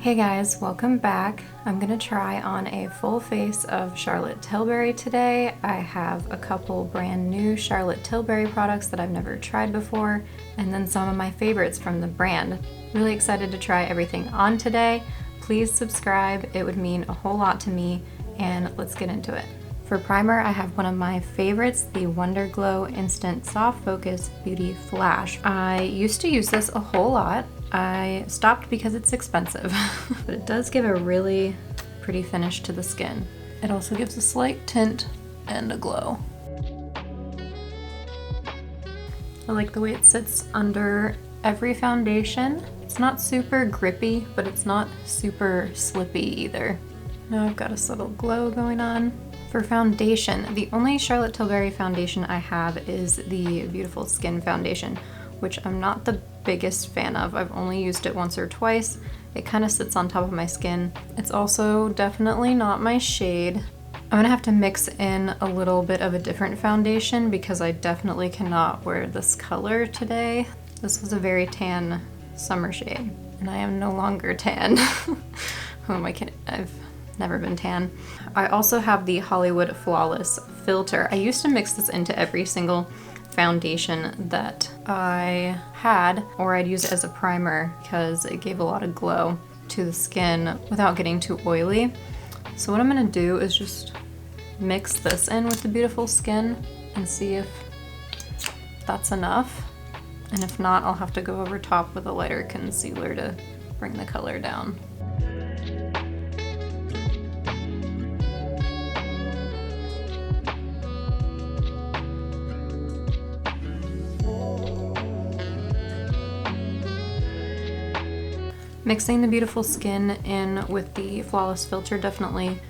Hey guys, welcome back. I'm gonna try on a full face of Charlotte Tilbury today. I have a couple brand new Charlotte Tilbury products that I've never tried before, and then some of my favorites from the brand. Really excited to try everything on today. Please subscribe, it would mean a whole lot to me, and let's get into it. For primer, I have one of my favorites, the Worderglow Instant Soft Focus Beauty Flash. I used to use this a whole lot. I stopped because it's expensive, but it does give a really pretty finish to the skin. It also gives a slight tint and a glow. I like the way it sits under every foundation. It's not super grippy, but it's not super slippy either. Now I've got a subtle glow going on. For foundation, the only Charlotte Tilbury foundation I have is the Beautiful Skin foundation, which I'm not the biggest fan of. I've only used it once or twice. It kind of sits on top of my skin. It's also definitely not my shade. I'm gonna have to mix in a little bit of a different foundation because I definitely cannot wear this color today. This was a very tan summer shade, and I am no longer tan. Who am I kidding? I've never been tan. I also have the Hollywood Flawless filter. I used to mix this into every single foundation that I had, or I'd use it as a primer because it gave a lot of glow to the skin without getting too oily. So what I'm gonna do is just mix this in with the Beautiful Skin and see if that's enough. And if not, I'll have to go over top with a lighter concealer to bring the color down. Mixing the Beautiful Skin in with the Flawless filter definitely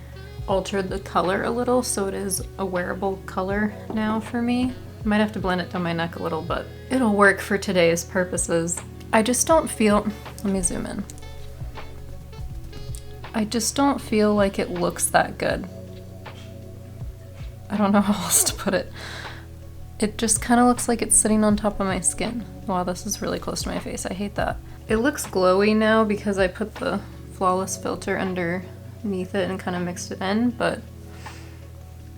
altered the color a little, so it is a wearable color now for me. I might have to blend it down my neck a little, but it'll work for today's purposes. I just don't feel, let me zoom in. I just don't feel like it looks that good. I don't know how else to put it. It just kind of looks like it's sitting on top of my skin. Wow, this is really close to my face. I hate that. It looks glowy now because I put the Flawless filter underneath it and kind of mixed it in, but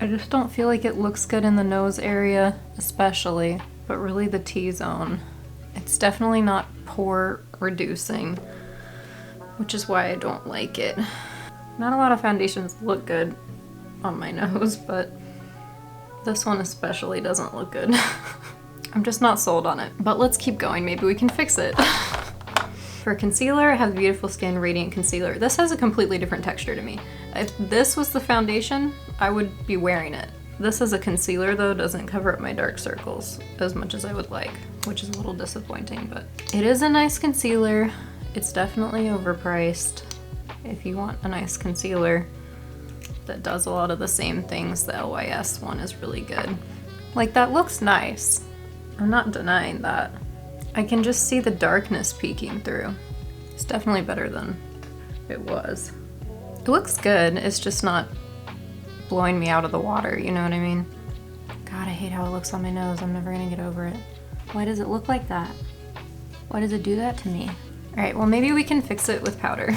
I just don't feel like it looks good in the nose area especially, but really the T-zone. It's definitely not pore reducing, which is why I don't like it. Not a lot of foundations look good on my nose, but this one especially doesn't look good. I'm just not sold on it, but let's keep going. Maybe we can fix it. For concealer, I have the Beautiful Skin Radiant Concealer. This has a completely different texture to me. If this was the foundation, I would be wearing it. This as a concealer though doesn't cover up my dark circles as much as I would like, which is a little disappointing, but it is a nice concealer. It's definitely overpriced. If you want a nice concealer that does a lot of the same things, the LYS one is really good. Like, that looks nice. I'm not denying that. I can just see the darkness peeking through. It's definitely better than it was. It looks good, it's just not blowing me out of the water, you know what I mean? God, I hate how it looks on my nose. I'm never gonna get over it. Why does it look like that? Why does it do that to me? All right, well, maybe we can fix it with powder.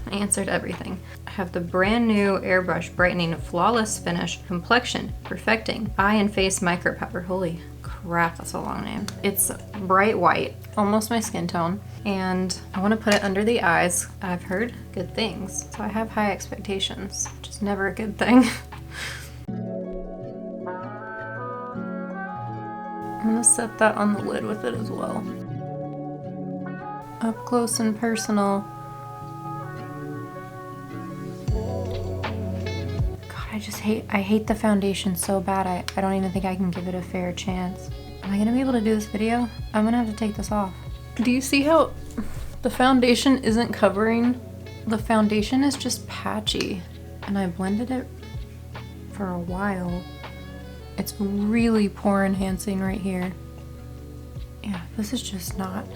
I answered everything. I have the brand new Airbrush Brightening Flawless Finish Complexion Perfecting Eye and Face Micro Powder. Holy crap, that's a long name. It's bright white, almost my skin tone, and I want to put it under the eyes. I've heard good things, so I have high expectations, which is never a good thing. I'm gonna set that on the lid with it as well. Up close and personal. I hate the foundation so bad. I don't even think I can give it a fair chance. Am I gonna be able to do this video? I'm gonna have to take this off. Do you see how the foundation isn't covering? The foundation is just patchy, and I blended it for a while. It's really pore enhancing right here. Yeah, this is just not,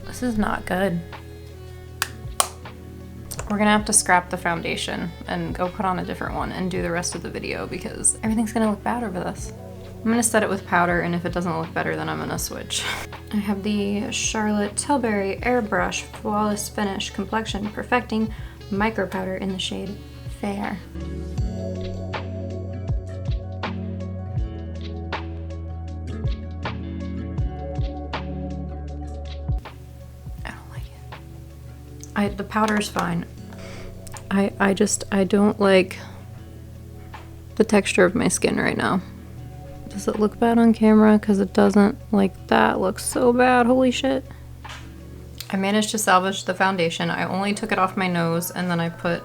this is not good. We're gonna have to scrap the foundation and go put on a different one and do the rest of the video because everything's gonna look bad over this. I'm gonna set it with powder, and if it doesn't look better, then I'm gonna switch. I have the Charlotte Tilbury Airbrush Flawless Finish Complexion Perfecting Micro Powder in the shade Fair. I don't like it. The powder's fine. I don't like the texture of my skin right now. Does it look bad on camera? Because it doesn't. Like, that looks so bad. Holy shit. I managed to salvage the foundation. I only took it off my nose, and then I put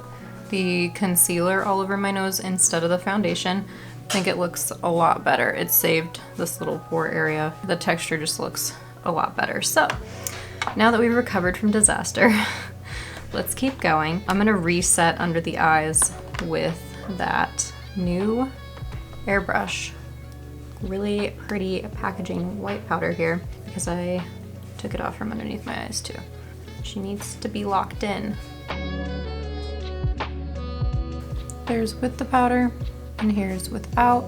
the concealer all over my nose instead of the foundation. I think it looks a lot better. It saved this little pore area. The texture just looks a lot better. So, now that we've recovered from disaster, let's keep going. I'm gonna reset under the eyes with that new Airbrush. Really pretty packaging white powder here because I took it off from underneath my eyes too. She needs to be locked in. There's with the powder and here's without.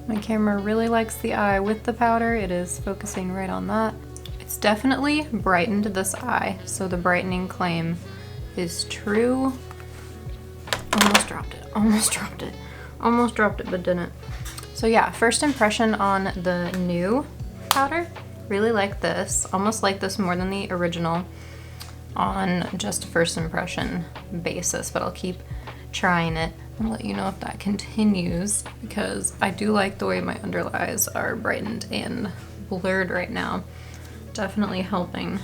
My camera really likes the eye with the powder. It is focusing right on that. It's definitely brightened this eye, so the brightening claim is true. Almost dropped it, almost dropped it. Almost dropped it, but didn't. So yeah, first impression on the new powder. Really like this. Almost like this more than the original on just first impression basis, but I'll keep trying it and let you know if that continues, because I do like the way my under eyes are brightened and blurred right now. Definitely helping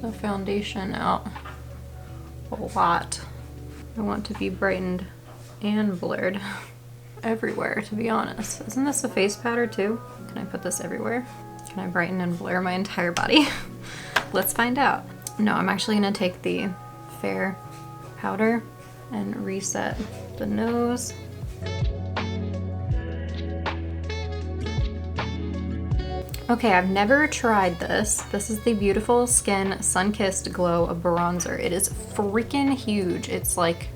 the foundation out a lot. I want to be brightened and blurred everywhere, to be honest. Isn't this a face powder too? Can I put this everywhere? Can I brighten and blur my entire body? Let's find out. No, I'm actually gonna take the Fair powder and reset the nose. Okay, I've never tried this. This is the Beautiful Skin Sun-Kissed Glow Bronzer. It is freaking huge. It's like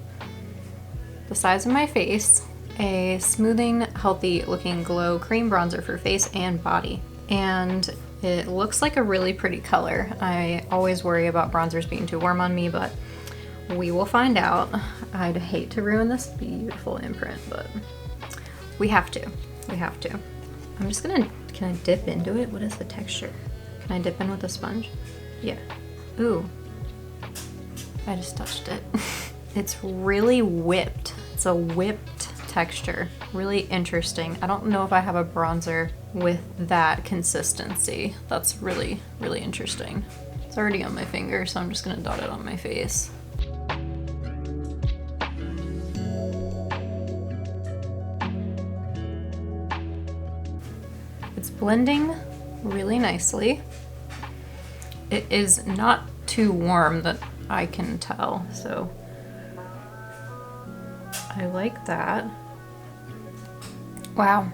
the size of my face. A smoothing, healthy looking glow cream bronzer for face and body. And it looks like a really pretty color. I always worry about bronzers being too warm on me, but we will find out. I'd hate to ruin this beautiful imprint, but we have to. We have to. I'm just gonna, can I dip into it? What is the texture? Can I dip in with a sponge? Yeah. Ooh. I just touched it. It's really whipped. It's a whipped texture. Really interesting. I don't know if I have a bronzer with that consistency. That's really, really interesting. It's already on my finger, so I'm just gonna dot it on my face. It's blending really nicely. It is not too warm that I can tell, so I like that. Wow.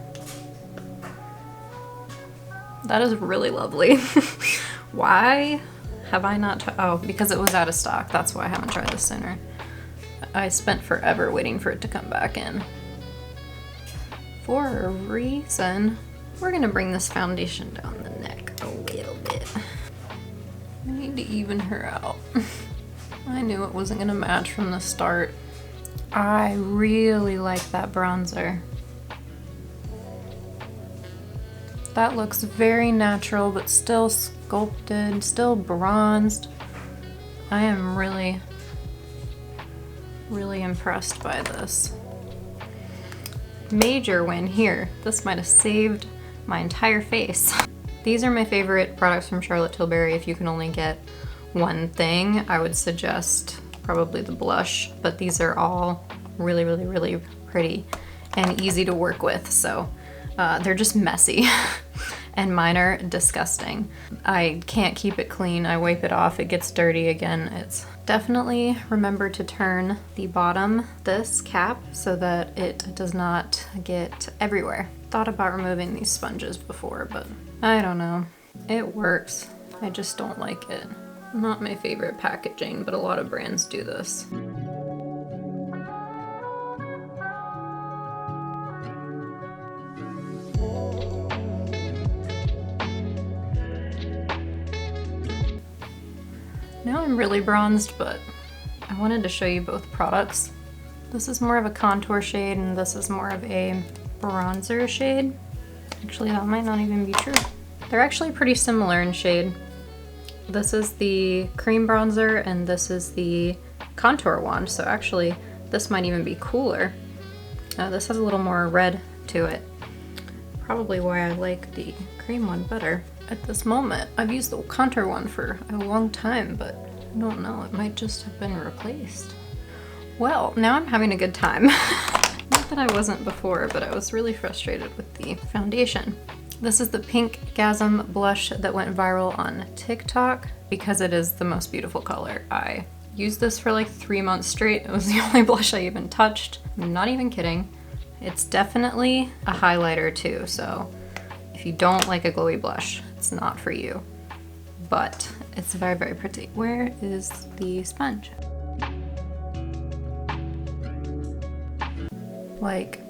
That is really lovely. Why have I not tried? Oh, because it was out of stock. That's why I haven't tried this sooner. I spent forever waiting for it to come back in. For a reason. We're gonna bring this foundation down the neck a little bit. I need to even her out. I knew it wasn't gonna match from the start. I really like that bronzer. That looks very natural, but still sculpted, still bronzed. I am really, really impressed by this. Major win here. This might have saved my entire face. These are my favorite products from Charlotte Tilbury. If you can only get one thing, I would suggest probably the blush, but these are all really, really, really pretty and easy to work with. So they're just messy and mine are disgusting. I can't keep it clean. I wipe it off, it gets dirty again. It's definitely remember to turn the bottom, this cap, so that it does not get everywhere. Thought about removing these sponges before, but I don't know. It works. I just don't like it. Not my favorite packaging, but a lot of brands do this. I'm really bronzed, but I wanted to show you both products. This is more of a contour shade and this is more of a bronzer shade. Actually, that might not even be true. They're actually pretty similar in shade. This is the cream bronzer and this is the contour one, so actually this might even be cooler. This has a little more red to it. Probably why I like the cream one better. At this moment, I've used the contour one for a long time, but I don't know, it might just have been replaced. Well, now I'm having a good time. Not that I wasn't before, but I was really frustrated with the foundation. This is the Pink Gasm blush that went viral on TikTok because it is the most beautiful color. I used this for like 3 months straight. It was the only blush I even touched. I'm not even kidding. It's definitely a highlighter too, so if you don't like a glowy blush, it's not for you. But it's very, very pretty. Where is the sponge? Like,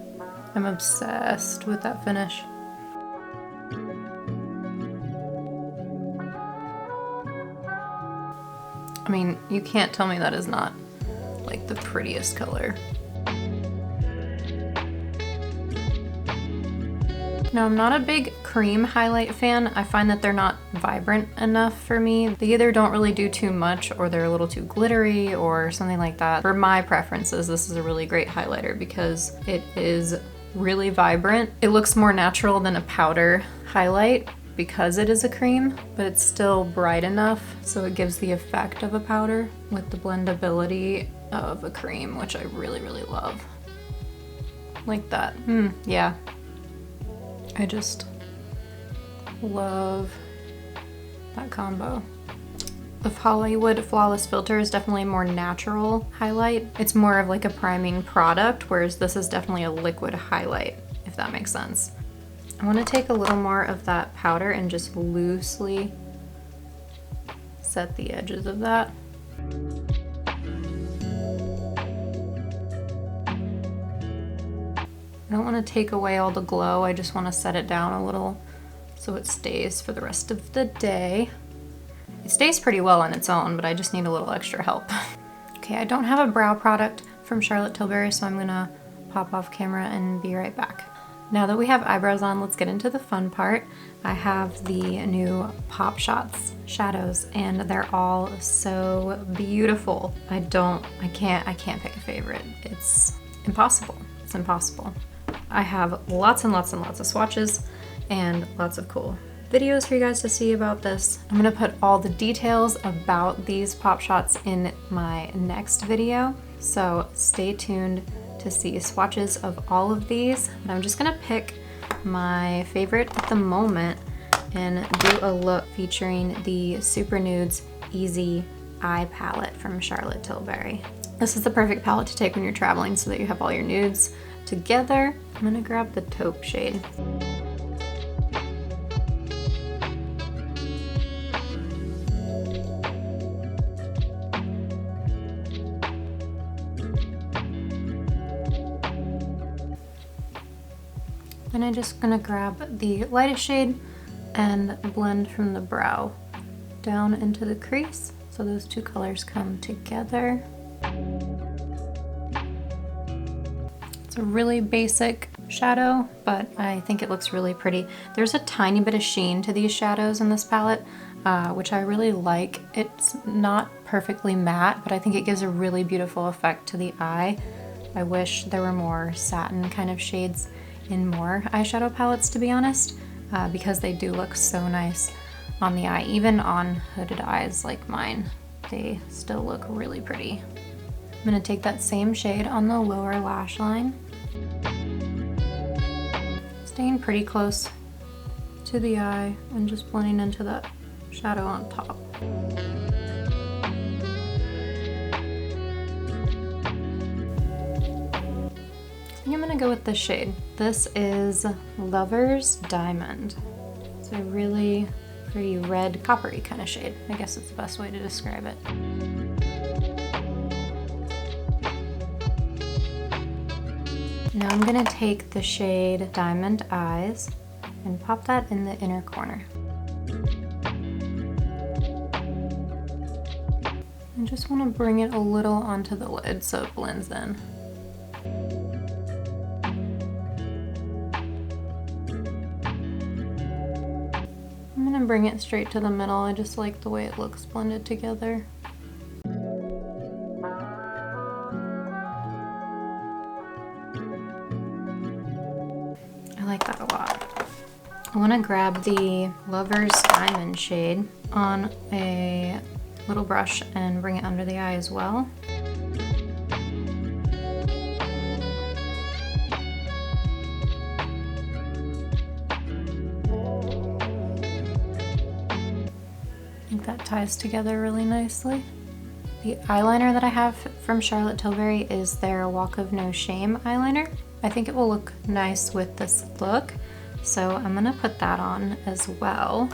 I'm obsessed with that finish. I mean, you can't tell me that is not like the prettiest color. Now, I'm not a big cream highlight fan. I find that they're not vibrant enough for me. They either don't really do too much or they're a little too glittery or something like that. For my preferences, this is a really great highlighter because it is really vibrant. It looks more natural than a powder highlight because it is a cream, but it's still bright enough so it gives the effect of a powder with the blendability of a cream, which I really, really love. Like that. Yeah. I just love that combo. The Hollywood Flawless Filter is definitely a more natural highlight. It's more of like a priming product, whereas this is definitely a liquid highlight, if that makes sense. I want to take a little more of that powder and just loosely set the edges of that. I don't want to take away all the glow, I just want to set it down a little so it stays for the rest of the day. It stays pretty well on its own, but I just need a little extra help. Okay, I don't have a brow product from Charlotte Tilbury, so I'm gonna pop off camera and be right back. Now that we have eyebrows on, let's get into the fun part. I have the new Pop Shots shadows and they're all so beautiful. I can't pick a favorite. It's impossible. It's impossible. I have lots and lots and lots of swatches and lots of cool videos for you guys to see about this. I'm gonna put all the details about these Pop Shots in my next video, so stay tuned to see swatches of all of these. But I'm just gonna pick my favorite at the moment and do a look featuring the Super Nudes Easy Eye Palette from Charlotte Tilbury. This is the perfect palette to take when you're traveling so that you have all your nudes together. I'm gonna grab the taupe shade. Then I'm just gonna grab the lightest shade and blend from the brow down into the crease so those two colors come together. It's a really basic shadow, but I think it looks really pretty. There's a tiny bit of sheen to these shadows in this palette, which I really like. It's not perfectly matte, but I think it gives a really beautiful effect to the eye. I wish there were more satin kind of shades in more eyeshadow palettes, to be honest, because they do look so nice on the eye. Even on hooded eyes like mine, they still look really pretty. I'm gonna take that same shade on the lower lash line, staying pretty close to the eye and just blending into that shadow on top. I think I'm gonna go with this shade. This is Lover's Diamond. It's a really pretty red coppery kind of shade. I guess it's the best way to describe it. Now I'm gonna take the shade Diamond Eyes and pop that in the inner corner. I just want to bring it a little onto the lid so it blends in. I'm going to bring it straight to the middle. I just like the way it looks blended together. I like that a lot. I want to grab the Lover's Diamond shade on a little brush and bring it under the eye as well. I think that ties together really nicely. The eyeliner that I have from Charlotte Tilbury is their Walk of No Shame eyeliner. I think it will look nice with this look, so I'm gonna put that on as well.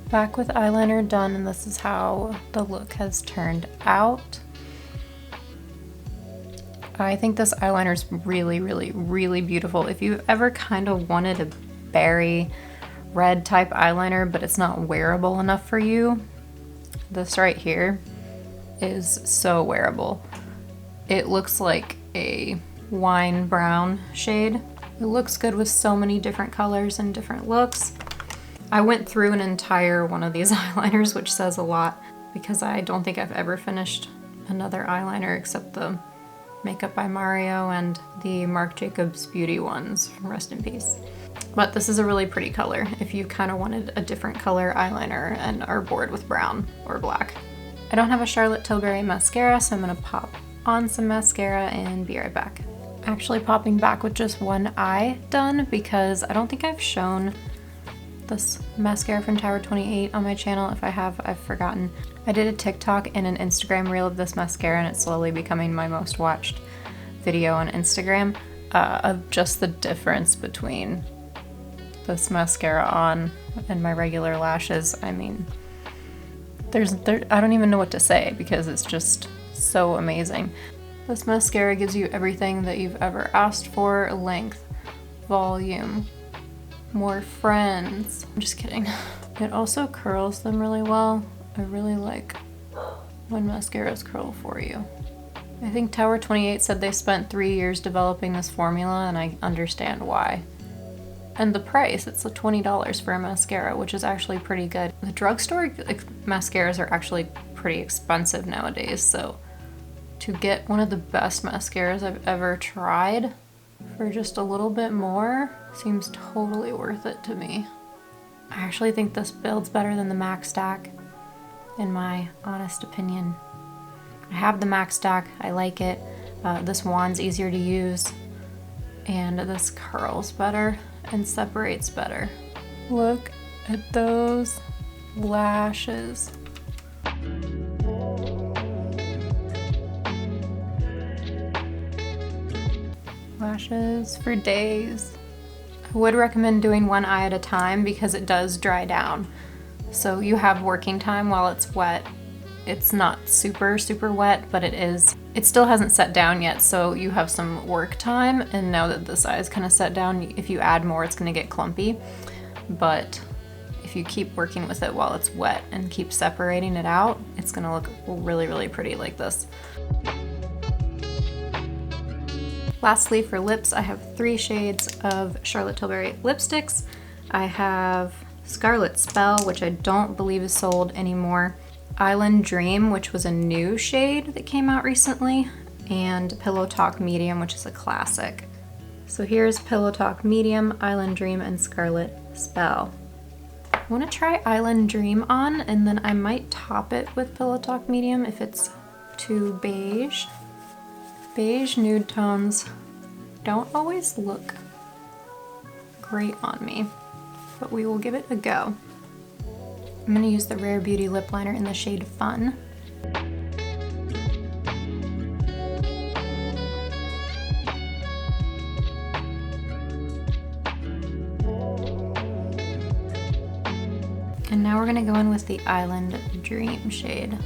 Back with eyeliner done, and this is how the look has turned out. I think this eyeliner is really, really, really beautiful. If you ever kind of wanted a berry red type eyeliner, but it's not wearable enough for you, this right here is so wearable. It looks like a wine brown shade. It looks good with so many different colors and different looks. I went through an entire one of these eyeliners, which says a lot because I don't think I've ever finished another eyeliner except the Makeup by Mario and the Marc Jacobs Beauty ones, rest in peace. But this is a really pretty color if you kind of wanted a different color eyeliner and are bored with brown or black. I don't have a Charlotte Tilbury mascara, so I'm gonna pop on some mascara and be right back. Actually popping back with just one eye done because I don't think I've shown this mascara from Tower28 on my channel. If I have, I've forgotten. I did a TikTok and an Instagram reel of this mascara, and it's slowly becoming my most watched video on Instagram of just the difference between this mascara on and my regular lashes. I mean, I don't even know what to say because it's just so amazing. This mascara gives you everything that you've ever asked for: length, volume, more friends. I'm just kidding. It also curls them really well. I really like when mascaras curl for you. I think Tower28 said they spent 3 years developing this formula, and I understand why. And the price, it's $20 for a mascara, which is actually pretty good. The drugstore mascaras are actually pretty expensive nowadays, so to get one of the best mascaras I've ever tried for just a little bit more seems totally worth it to me. I actually think this builds better than the MAC stack, in my honest opinion. I have the MAC stack, I like it. This wand's easier to use, and this curls better and separates better. Look at those lashes. Lashes for days. I would recommend doing one eye at a time because it does dry down. So you have working time while it's wet. It's not super, super wet, but it still hasn't set down yet, so you have some work time, and now that this eye is kind of set down, if you add more, it's gonna get clumpy. But if you keep working with it while it's wet and keep separating it out, it's gonna look really, really pretty like this. Lastly, for lips, I have 3 shades of Charlotte Tilbury lipsticks. I have Scarlet Spell, which I don't believe is sold anymore, Island Dream, which was a new shade that came out recently, and Pillow Talk Medium, which is a classic. So here's Pillow Talk Medium, Island Dream, and Scarlet Spell. I want to try Island Dream on, and then I might top it with Pillow Talk Medium if it's too beige. Beige nude tones don't always look great on me, but we will give it a go. I'm going to use the Rare Beauty lip liner in the shade Fun. And now we're going to go in with the Island Dream shade.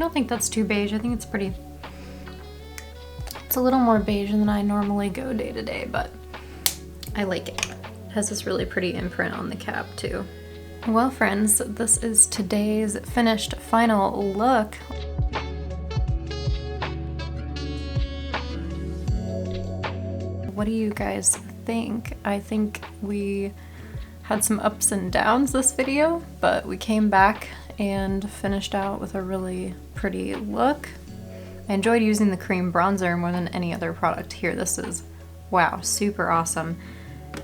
don't think that's too beige. I think it's pretty, it's a little more beige than I normally go day to day, but I like it. It has this really pretty imprint on the cap too. Well friends, this is today's finished final look. What do you guys think? I think we had some ups and downs this video, but we came back and finished out with a really pretty look. I enjoyed using the cream bronzer more than any other product here. This is, wow, super awesome.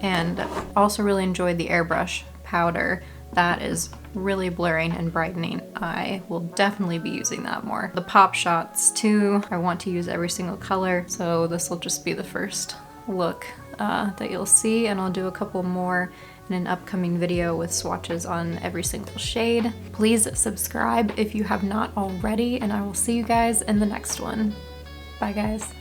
And also really enjoyed the Airbrush powder. That is really blurring and brightening. I will definitely be using that more. The pop shots too, I want to use every single color, so this will just be the first look that you'll see, and I'll do a couple more in an upcoming video with swatches on every single shade. Please subscribe if you have not already, and I will see you guys in the next one. Bye guys.